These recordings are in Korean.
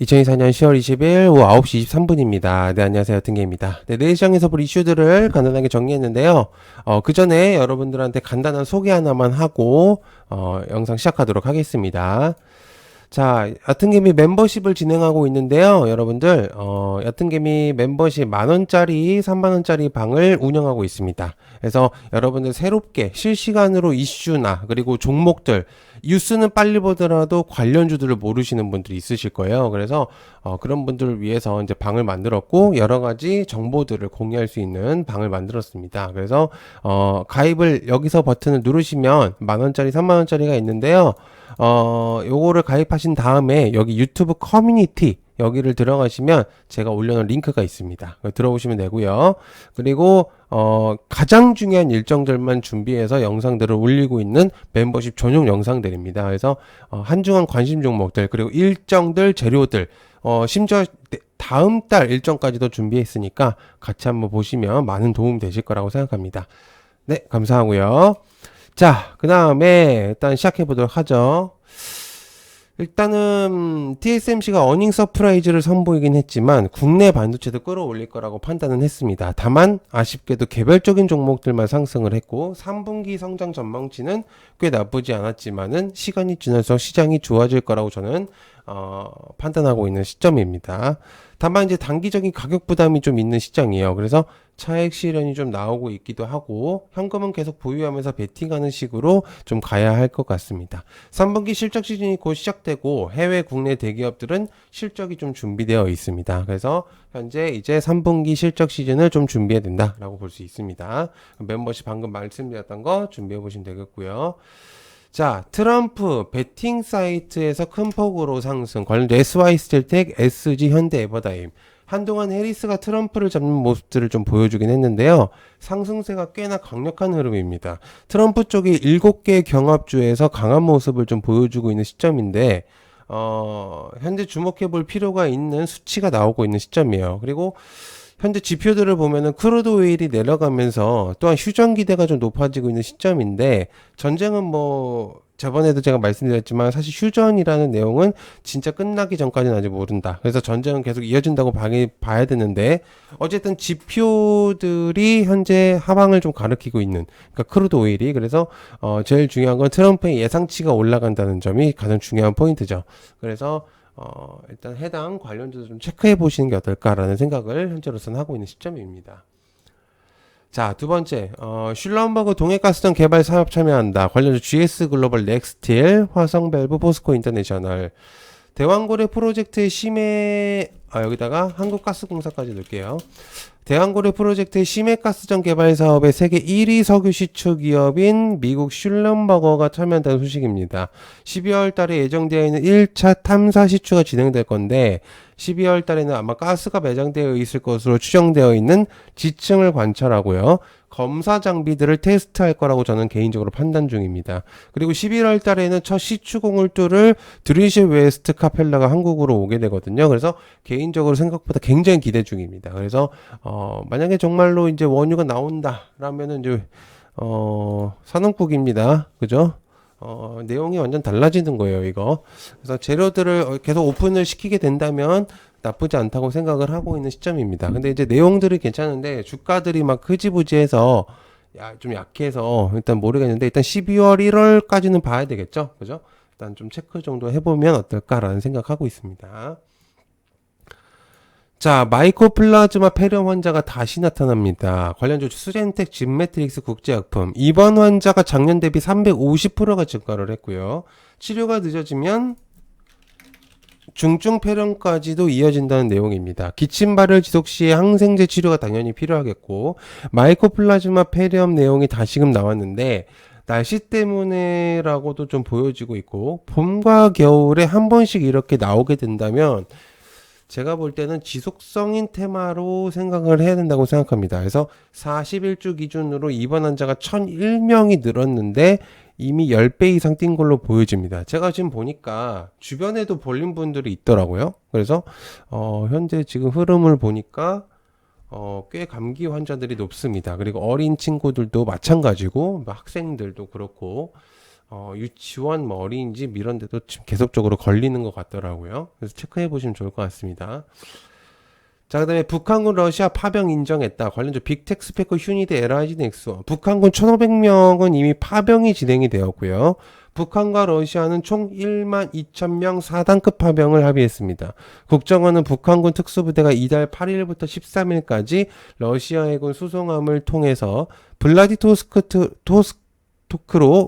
2024년 10월 20일 오후 9시 23분입니다. 네, 안녕하세요. 등계입니다. 네, 내일 시장에서 볼 이슈들을 간단하게 정리했는데요. 그 전에 여러분들한테 간단한 소개 하나만 하고, 영상 시작하도록 하겠습니다. 자, 얕은개미 멤버십을 진행하고 있는데요. 여러분들, 얕은개미 멤버십 만원짜리, 3만원짜리 방을 운영하고 있습니다. 그래서 여러분들 새롭게 실시간으로 이슈나, 그리고 종목들, 뉴스는 빨리 보더라도 관련주들을 모르시는 분들이 있으실 거예요. 그래서, 그런 분들을 위해서 이제 방을 만들었고, 여러 가지 정보들을 공유할 수 있는 방을 만들었습니다. 그래서, 가입을 여기서 버튼을 누르시면 만원짜리, 3만원짜리가 있는데요. 요거를 가입하신 다음에 여기 유튜브 커뮤니티 여기를 들어가시면 제가 올려놓은 링크가 있습니다. 들어오시면 되고요. 그리고 가장 중요한 일정들만 준비해서 영상들을 올리고 있는 멤버십 전용 영상들입니다. 그래서 한중한 관심 종목들 그리고 일정들 재료들 심지어 다음 달 일정까지도 준비했으니까 같이 한번 보시면 많은 도움 되실 거라고 생각합니다. 네, 감사하고요. 자, 그 다음에 일단 시작해 보도록 하죠. 일단은 TSMC가 어닝 서프라이즈를 선보이긴 했지만 국내 반도체도 끌어올릴 거라고 판단은 했습니다. 다만 아쉽게도 개별적인 종목들만 상승을 했고 3분기 성장 전망치는 꽤 나쁘지 않았지만은 시간이 지나서 시장이 좋아질 거라고 저는 판단하고 있는 시점입니다. 다만 이제 단기적인 가격 부담이 좀 있는 시장이에요. 그래서 차액 실현이 좀 나오고 있기도 하고 현금은 계속 보유하면서 베팅하는 식으로 좀 가야 할 것 같습니다. 3분기 실적 시즌이 곧 시작되고 해외 국내 대기업들은 실적이 좀 준비되어 있습니다. 그래서 현재 이제 3분기 실적 시즌을 좀 준비해야 된다라고 볼 수 있습니다. 멤버십 방금 말씀드렸던 거 준비해 보시면 되겠고요. 자, 트럼프 베팅 사이트에서 큰 폭으로 상승 관련된 SY스텔텍, SG, 현대, 에버다임. 한동안 해리스가 트럼프를 잡는 모습들을 좀 보여주긴 했는데요. 상승세가 꽤나 강력한 흐름입니다. 트럼프 쪽이 7개 경합주에서 강한 모습을 좀 보여주고 있는 시점인데 현재 주목해 볼 필요가 있는 수치가 나오고 있는 시점이에요. 그리고 현재 지표들을 보면은 크루드 오일이 내려가면서 또한 휴전 기대가 좀 높아지고 있는 시점인데 전쟁은 뭐 저번에도 제가 말씀드렸지만 사실 휴전이라는 내용은 진짜 끝나기 전까지는 아직 모른다. 그래서 전쟁은 계속 이어진다고 봐야 되는데 어쨌든 지표들이 현재 하방을 좀 가리키고 있는 그러니까 크루드 오일이 그래서 제일 중요한 건 트럼프의 예상치가 올라간다는 점이 가장 중요한 포인트죠. 그래서 일단 해당 관련주도 좀 체크해 보시는 게 어떨까라는 생각을 현재로서는 하고 있는 시점입니다. 자, 두 번째, 슐럼버그 동해가스전 개발 사업 참여한다. 관련주 GS 글로벌 넥스틸, 화성밸브, 포스코 인터내셔널. 대왕고래 프로젝트의 심해, 여기다가 한국가스공사까지 넣을게요. 대왕고래 프로젝트의 심해가스전 개발 사업의 세계 1위 석유 시추 기업인 미국 슐럼버거가 참여한다는 소식입니다. 12월 달에 예정되어 있는 1차 탐사 시추가 진행될 건데 12월 달에는 아마 가스가 매장되어 있을 것으로 추정되어 있는 지층을 관찰하고요. 검사 장비들을 테스트할 거라고 저는 개인적으로 판단 중입니다. 그리고 11월 달에는 첫 시추공을 뚫을 드리실 웨스트 카펠라가 한국으로 오게 되거든요. 그래서 개인적으로 생각보다 굉장히 기대 중입니다. 그래서 만약에 정말로 이제 원유가 나온다라면은 이제 산업국입니다. 그죠? 내용이 완전 달라지는 거예요, 이거. 그래서 재료들을 계속 오픈을 시키게 된다면 나쁘지 않다고 생각을 하고 있는 시점입니다. 근데 이제 내용들이 괜찮은데 주가들이 막 흐지부지해서 좀 약해서 일단 모르겠는데 일단 12월 1월까지는 봐야 되겠죠? 그죠? 일단 좀 체크 정도 해보면 어떨까라는 생각하고 있습니다. 자, 마이코플라즈마 폐렴 환자가 다시 나타납니다. 관련주 수젠텍 진매트릭스 국제약품. 이번 환자가 작년 대비 350%가 증가를 했고요. 치료가 늦어지면 중증 폐렴까지도 이어진다는 내용입니다. 기침발열 지속 시에 항생제 치료가 당연히 필요하겠고 마이코플라즈마 폐렴 내용이 다시금 나왔는데 날씨 때문에라고도 좀 보여지고 있고 봄과 겨울에 한 번씩 이렇게 나오게 된다면 제가 볼 때는 지속성인 테마로 생각을 해야 된다고 생각합니다. 그래서 41주 기준으로 입원 환자가 1001명이 늘었는데 이미 10배 이상 뛴 걸로 보여집니다. 제가 지금 보니까 주변에도 볼린 분들이 있더라고요. 그래서 현재 지금 흐름을 보니까 꽤 감기 환자들이 높습니다. 그리고 어린 친구들도 마찬가지고 학생들도 그렇고 유치원 뭐 어린이집 이런 데도 지금 계속적으로 걸리는 것 같더라고요. 그래서 체크해 보시면 좋을 것 같습니다. 자, 그다음에 북한군 러시아 파병 인정했다. 관련주 빅텍스페크 휴니드 LIG 넥스원. 북한군 1,500명은 이미 파병이 진행이 되었고요. 북한과 러시아는 총 1만 2천명 4단급 파병을 합의했습니다. 국정원은 북한군 특수부대가 이달 8일부터 13일까지 러시아 해군 수송함을 통해서 블라디토스토크로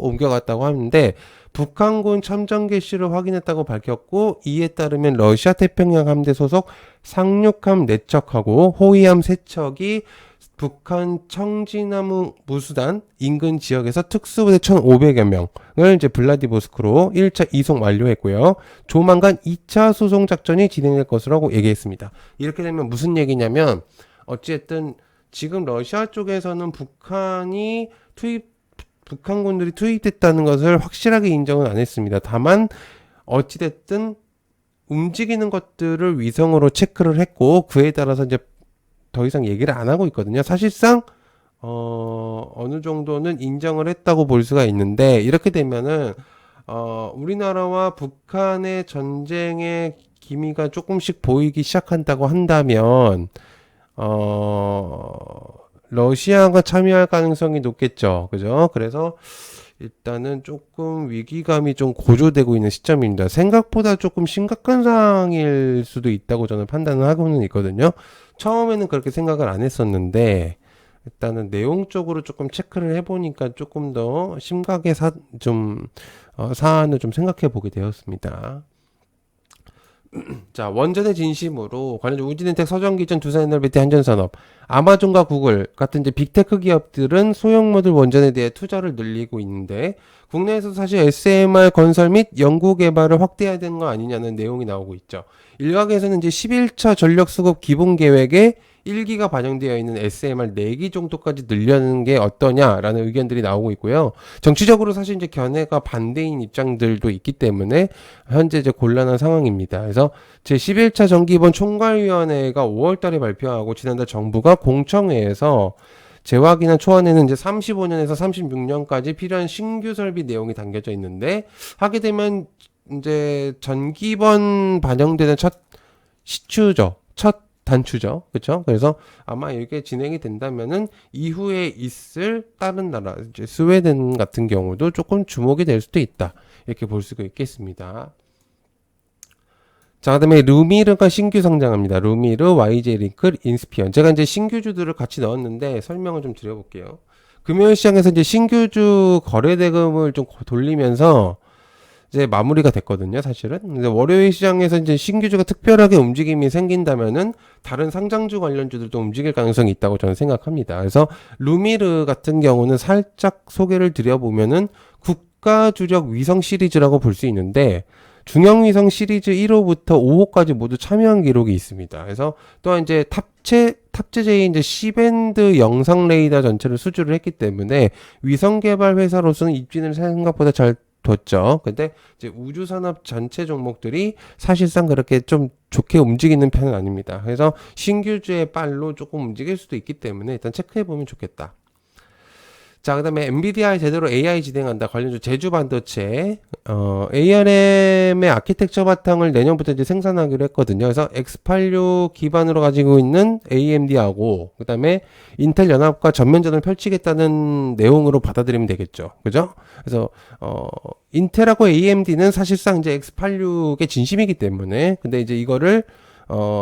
옮겨갔다고 하는데 북한군 참전 개시를 확인했다고 밝혔고, 이에 따르면 러시아 태평양 함대 소속 상륙함 4척하고 호위함 3척이 북한 청진나무 무수단 인근 지역에서 특수부대 1,500여 명을 이제 블라디보스크로 1차 이송 완료했고요. 조만간 2차 수송 작전이 진행될 것이라고 얘기했습니다. 이렇게 되면 무슨 얘기냐면, 어쨌든 지금 러시아 쪽에서는 북한군들이 투입됐다는 것을 확실하게 인정은 안 했습니다. 다만 어찌됐든 움직이는 것들을 위성으로 체크를 했고, 그에 따라서 이제 더 이상 얘기를 안 하고 있거든요. 사실상 어느 정도는 인정을 했다고 볼 수가 있는데, 이렇게 되면은 우리나라와 북한의 전쟁의 기미가 조금씩 보이기 시작한다고 한다면 러시아가 참여할 가능성이 높겠죠. 그죠? 그래서 일단은 조금 위기감이 좀 고조되고 있는 시점입니다. 생각보다 조금 심각한 상황일 수도 있다고 저는 판단을 하고는 있거든요. 처음에는 그렇게 생각을 안 했었는데, 일단은 내용적으로 조금 체크를 해보니까 조금 더 심각하게 사안을 좀 생각해 보게 되었습니다. 자, 원전의 진심으로 관련 우진엔텍, 서정기전, 두산에너비티, 한전산업, 아마존과 구글 같은 이제 빅테크 기업들은 소형 모듈 원전에 대해 투자를 늘리고 있는데, 국내에서 사실 SMR 건설 및 연구 개발을 확대해야 되는 거 아니냐는 내용이 나오고 있죠. 일각에서는 이제 11차 전력 수급 기본 계획에 1기가 반영되어 있는 SMR 4기 정도까지 늘려는 게 어떠냐라는 의견들이 나오고 있고요. 정치적으로 사실 이제 견해가 반대인 입장들도 있기 때문에 현재 이제 곤란한 상황입니다. 그래서 제11차 정기본 총괄위원회가 5월 달에 발표하고, 지난달 정부가 공청회에서 재확인한 초안에는 이제 35년에서 36년까지 필요한 신규 설비 내용이 담겨져 있는데, 하게 되면 이제 전기번 반영되는 첫 시추죠. 첫 단추죠. 그렇죠? 그래서 아마 이게 진행이 된다면은 이후에 있을 다른 나라, 이제 스웨덴 같은 경우도 조금 주목이 될 수도 있다. 이렇게 볼 수가 있겠습니다. 자, 그다음에 루미르가 신규 상장합니다. 루미르, YJ링크, 인스피언. 제가 이제 신규주들을 같이 넣었는데 설명을 좀 드려볼게요. 금요일 시장에서 이제 신규주 거래 대금을 좀 돌리면서 이제 마무리가 됐거든요, 사실은. 근데 월요일 시장에서 이제 신규주가 특별하게 움직임이 생긴다면은 다른 상장주 관련주들도 움직일 가능성이 있다고 저는 생각합니다. 그래서 루미르 같은 경우는 살짝 소개를 드려보면은 국가 주력 위성 시리즈라고 볼 수 있는데, 중형위성 시리즈 1호부터 5호까지 모두 참여한 기록이 있습니다. 그래서 또한 이제 탑재제인 이제 C밴드 영상 레이더 전체를 수주를 했기 때문에 위성 개발 회사로서는 입지는 생각보다 잘 뒀죠. 근데 이제 우주산업 전체 종목들이 사실상 그렇게 좀 좋게 움직이는 편은 아닙니다. 그래서 신규주의 빨로 조금 움직일 수도 있기 때문에 일단 체크해보면 좋겠다. 자, 그 다음에 엔비디아 제대로 AI 진행한다. 관련주 제주 반도체, ARM의 아키텍처 바탕을 내년부터 이제 생산하기로 했거든요. 그래서 X86 기반으로 가지고 있는 AMD하고, 그 다음에 인텔 연합과 전면전을 펼치겠다는 내용으로 받아들이면 되겠죠. 그죠? 그래서, 인텔하고 AMD는 사실상 이제 X86의 진심이기 때문에, 근데 이제 이거를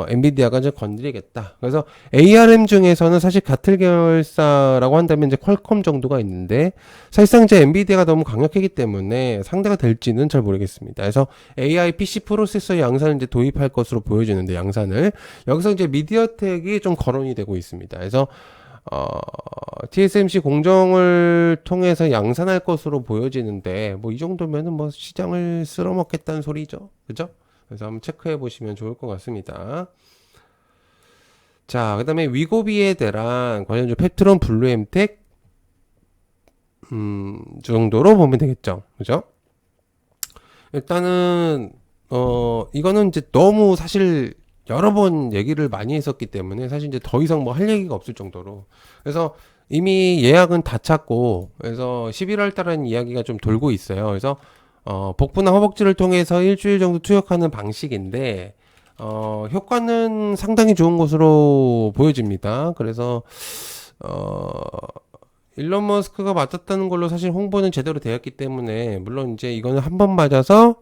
엔비디아가 이제 건드리겠다. 그래서 ARM 중에서는 사실 같은 계열사라고 한다면 이제 퀄컴 정도가 있는데, 사실상 이제 엔비디아가 너무 강력하기 때문에 상대가 될지는 잘 모르겠습니다. 그래서 AI PC 프로세서 양산을 이제 도입할 것으로 보여지는데, 양산을 여기서 이제 미디어텍이 좀 거론이 되고 있습니다. 그래서 TSMC 공정을 통해서 양산할 것으로 보여지는데, 뭐 이 정도면은 뭐 시장을 쓸어먹겠다는 소리죠. 그죠? 그래서 한번 체크해 보시면 좋을 것 같습니다. 자, 그 다음에 위고비에 대한 관련주 페트론, 블루엠텍 정도로 보면 되겠죠. 그죠? 일단은 이거는 이제 너무 사실 여러 번 얘기를 많이 했었기 때문에 사실 이제 더 이상 뭐 할 얘기가 없을 정도로, 그래서 이미 예약은 다 찼고, 그래서 11월 달은 이야기가 좀 돌고 있어요. 그래서 복부나 허벅지를 통해서 일주일 정도 투여하는 방식인데, 효과는 상당히 좋은 것으로 보여집니다. 그래서 어, 일론 머스크가 맞았다는 걸로 사실 홍보는 제대로 되었기 때문에, 물론 이제 이거는 한 번 맞아서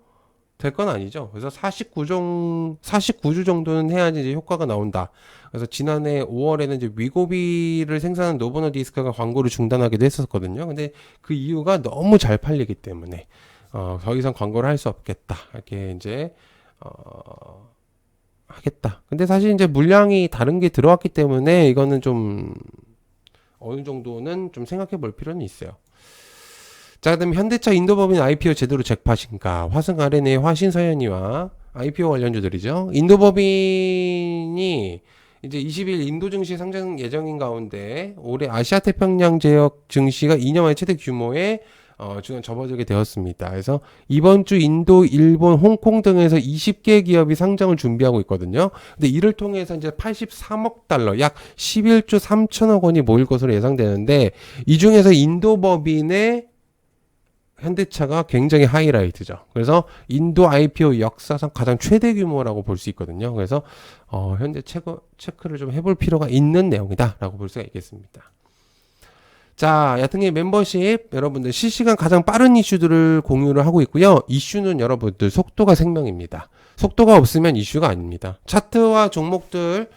될 건 아니죠. 그래서 49주 정도는 해야지 이제 효과가 나온다. 그래서 지난해 5월에는 이제 위고비를 생산한 노보 노디스크가 광고를 중단하기도 했었거든요. 근데 그 이유가 너무 잘 팔리기 때문에 더 이상 광고를 할 수 없겠다. 이렇게 이제 하겠다. 근데 사실 이제 물량이 다른 게 들어왔기 때문에 이거는 좀 어느 정도는 좀 생각해 볼 필요는 있어요. 자, 그다음 현대차 인도법인 IPO 제대로 잭팟인가? 화승 RNA 화신서연이와 IPO 관련주들이죠. 인도법인이 이제 20일 인도 증시 상장 예정인 가운데 올해 아시아 태평양 지역 증시가 2년 만에 최대 규모의 중간 접어들게 되었습니다. 그래서 이번 주 인도, 일본, 홍콩 등에서 20개 기업이 상장을 준비하고 있거든요. 근데 이를 통해서 이제 83억 달러, 약 11조 3천억 원이 모일 것으로 예상되는데, 이 중에서 인도 법인의 현대차가 굉장히 하이라이트죠. 그래서 인도 IPO 역사상 가장 최대 규모라고 볼 수 있거든요. 그래서 현재 체크를 좀 해볼 필요가 있는 내용이다라고 볼 수가 있겠습니다. 자, 야생의 멤버십 여러분들 실시간 가장 빠른 이슈들을 공유를 하고 있고요. 이슈는 여러분들 속도가 생명입니다. 속도가 없으면 이슈가 아닙니다. 차트와 종목들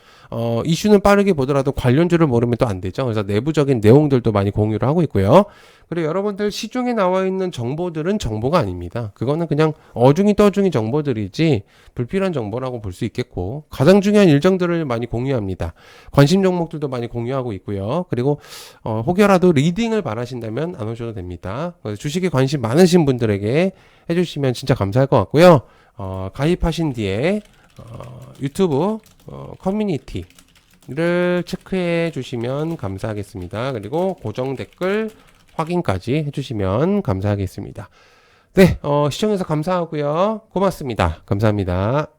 이슈는 빠르게 보더라도 관련주를 모르면 또 안 되죠. 그래서 내부적인 내용들도 많이 공유를 하고 있고요. 그리고 여러분들 시중에 나와 있는 정보들은 정보가 아닙니다. 그거는 그냥 어중이 떠중이 정보들이지 불필요한 정보라고 볼 수 있겠고, 가장 중요한 일정들을 많이 공유합니다. 관심 종목들도 많이 공유하고 있고요. 그리고 혹여라도 리딩을 바라신다면 안 오셔도 됩니다. 주식에 관심 많으신 분들에게 해주시면 진짜 감사할 것 같고요. 가입하신 뒤에 유튜브 커뮤니티를 체크해 주시면 감사하겠습니다. 그리고 고정 댓글 확인까지 해주시면 감사하겠습니다. 네, 시청해서 감사하고요. 고맙습니다. 감사합니다.